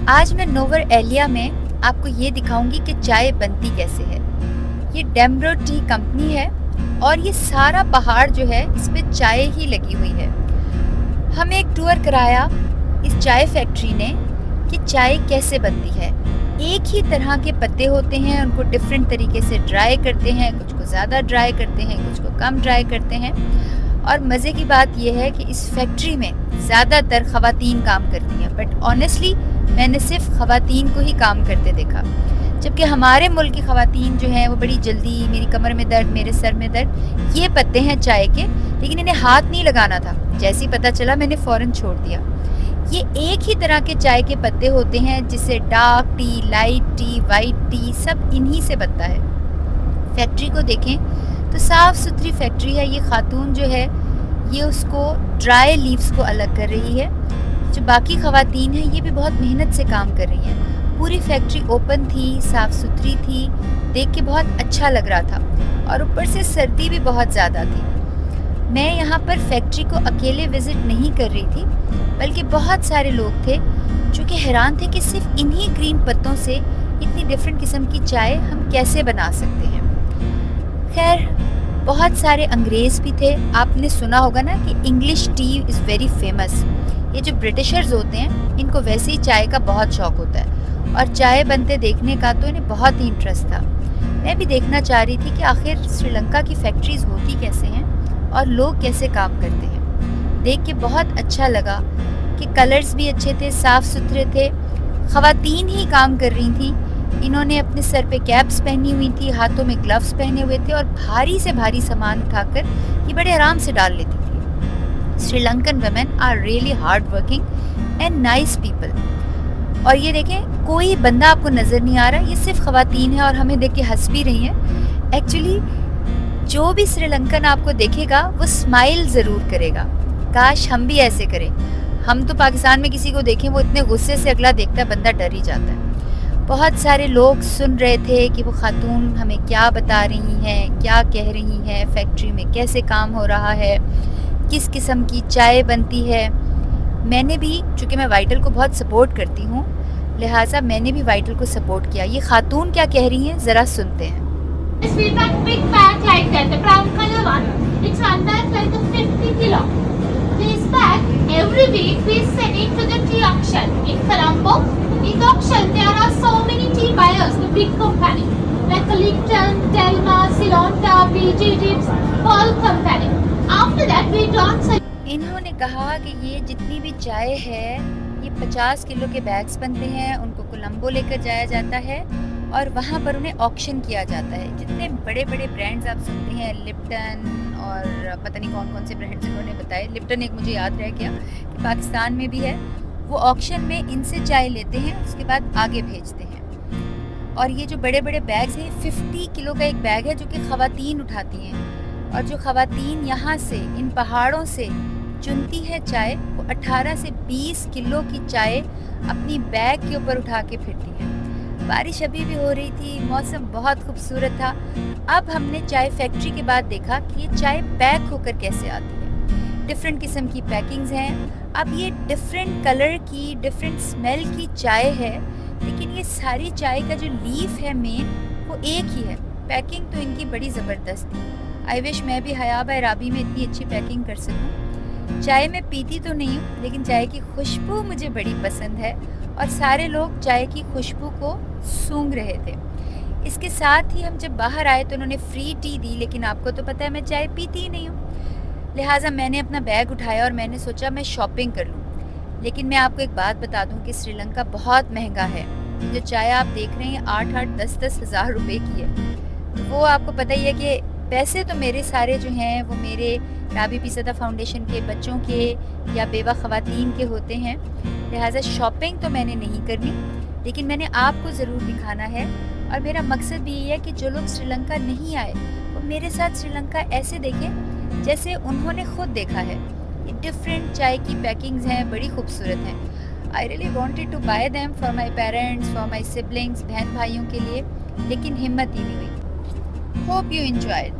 आज मैं नोवर एलिया में आपको ये दिखाऊंगी कि चाय बनती कैसे है। ये डेम्ब्रो टी कंपनी है और ये सारा पहाड़ जो है इस पे चाय ही लगी हुई है। हमें एक टूर कराया इस चाय फैक्ट्री ने कि चाय कैसे बनती है। एक ही तरह के पत्ते होते हैं, उनको डिफरेंट तरीके से ड्राई करते हैं, कुछ को ज़्यादा ड्राई करते हैं, कुछ को कम ड्राई करते हैं। और मज़े की बात यह है कि इस फैक्ट्री में ज़्यादातर ख़वातीन काम करती हैं, बट ऑनेस्टली मैंने सिर्फ ख़वातीन को ही काम करते देखा, जबकि हमारे मुल्क की ख़वातीन जो हैं वो बड़ी जल्दी, मेरी कमर में दर्द, मेरे सर में दर्द, ये पत्ते हैं चाय के, लेकिन इन्हें हाथ नहीं लगाना था। जैसे ही पता चला मैंने फ़ौरन छोड़ दिया। ये एक ही तरह के चाय के पत्ते होते हैं, जिससे dark T, light T, white T सब इन्हीं से बनता है। फैक्ट्री को देखें तो साफ़ सुथरी फैक्ट्री है। ये खातून जो है ये उसको ड्राई लीव्स को अलग कर रही है। जो बाकी ख़वातीन हैं ये भी बहुत मेहनत से काम कर रही हैं। पूरी फैक्ट्री ओपन थी, साफ़ सुथरी थी, देख के बहुत अच्छा लग रहा था और ऊपर से सर्दी भी बहुत ज़्यादा थी। मैं यहाँ पर फैक्ट्री को अकेले विज़िट नहीं कर रही थी, बल्कि बहुत सारे लोग थे जो कि हैरान थे कि सिर्फ इन्हीं ग्रीन पत्तों से इतनी डिफरेंट किस्म की चाय हम कैसे बना सकते हैं। खैर, बहुत सारे अंग्रेज़ भी थे। आपने सुना होगा ना कि English T is very famous. ये जो ब्रिटिशर्स होते हैं इनको वैसे ही चाय का बहुत शौक़ होता है और चाय बनते देखने का तो इन्हें बहुत ही इंटरेस्ट था। मैं भी देखना चाह रही थी कि आखिर श्रीलंका की फैक्ट्रीज़ होती कैसे हैं और लोग कैसे काम करते हैं। देख के बहुत अच्छा लगा कि कलर्स भी अच्छे थे, साफ़ सुथरे थे, ख़वातीन ही काम कर रही थी। इन्होंने अपने सर पे कैप्स पहनी हुई थी, हाथों में ग्लव्स पहने हुए थे और भारी से भारी सामान उठाकर ये बड़े आराम से डाल लेती थी। Sri Lankan women are really hard working and nice people. और ये देखें, कोई बंदा आपको नज़र नहीं आ रहा, ये सिर्फ ख़वातीन है और हमें देख के हंस भी रही हैं। एक्चुअली जो भी श्रीलंकन आपको देखेगा वो स्माइल ज़रूर करेगा। काश हम भी ऐसे करें। हम तो पाकिस्तान में किसी को देखें वो इतने गुस्से से अगला देखता है, बंदा डर ही जाता है। बहुत सारे लोग सुन रहे थे कि वो खातून हमें क्या बता रही हैं, क्या कह रही हैं, फैक्ट्री में कैसे काम हो रहा है, किस किस्म की चाय बनती है। मैंने भी, चूँकि मैं वाइटल को बहुत सपोर्ट करती हूँ, लिहाजा मैंने भी वाइटल को सपोर्ट किया। ये खातून क्या कह रही हैं ज़रा सुनते हैं। Big bag like that, the brown color one. It's one bag like a 50 kilo. This bag, every week we send it to the tea auction in Colombo. In the auction, there are so many tea buyers, the big company, like Lipton, Delma, Silonta, BG Dips, all company. After that, we don't sell. इन्होंने कहा कि ये जितनी भी चाय है ये 50 kilo के बैग्स बनते हैं, उनको कोलंबो लेकर जाया जाता है और वहाँ पर उन्हें ऑक्शन किया जाता है। जितने बड़े बड़े ब्रांड्स आप सुनते हैं, लिप्टन और पता नहीं कौन कौन से ब्रांड्स इन्होंने बताए, लिप्टन एक मुझे याद रह गया कि पाकिस्तान में भी है, वो ऑक्शन में इनसे चाय लेते हैं, उसके बाद आगे भेजते हैं। और ये जो बड़े बड़े बैग्स हैं, 50 किलो का एक बैग है जो कि ख़वातीन उठाती हैं। और जो ख़वातीन यहाँ से इन पहाड़ों से चुनती है चाय, वो 18 से 20 किलो की चाय अपनी बैग के ऊपर उठा के फिरती हैं। बारिश अभी भी हो रही थी, मौसम बहुत खूबसूरत था। अब हमने चाय फैक्ट्री के बाद देखा कि ये चाय पैक होकर कैसे आती है। डिफरेंट किस्म की पैकिंग्स हैं। अब ये डिफरेंट कलर की, डिफरेंट स्मेल की चाय है, लेकिन ये सारी चाय का जो लीफ है मेन, वो एक ही है। पैकिंग तो इनकी बड़ी ज़बरदस्त थी। आई विश मैं भी हया बाय राबी में इतनी अच्छी पैकिंग कर सकूं। चाय मैं पीती तो नहीं हूँ, लेकिन चाय की खुशबू मुझे बड़ी पसंद है और सारे लोग चाय की खुशबू को सूंघ रहे थे। इसके साथ ही हम जब बाहर आए तो उन्होंने फ्री टी दी, लेकिन आपको तो पता है मैं चाय पीती ही नहीं हूँ। लिहाजा मैंने अपना बैग उठाया और मैंने सोचा मैं शॉपिंग कर लूँ। लेकिन मैं आपको एक बात बता दूँ कि श्रीलंका बहुत महंगा है। जो चाय आप देख रहे हैं 8-8, 10-10 हज़ार रुपये की है। तो वो आपको पता ही है कि पैसे तो मेरे सारे जो हैं वो मेरे राबी पिज़्ज़ादा फाउंडेशन के बच्चों के या बेवा ख़वातीन के होते हैं। लिहाजा शॉपिंग तो मैंने नहीं करनी, लेकिन मैंने आपको ज़रूर दिखाना है। और मेरा मकसद भी ये है कि जो लोग श्रीलंका नहीं आए वो मेरे साथ श्रीलंका ऐसे देखें जैसे उन्होंने ख़ुद देखा है। ये डिफरेंट चाय की पैकिंग्स हैं, बड़ी खूबसूरत हैं। I really wanted to buy them for my parents, for my siblings, बहन भाइयों के लिए, लेकिन हिम्मत ही नहीं हुई। Hope you enjoyed.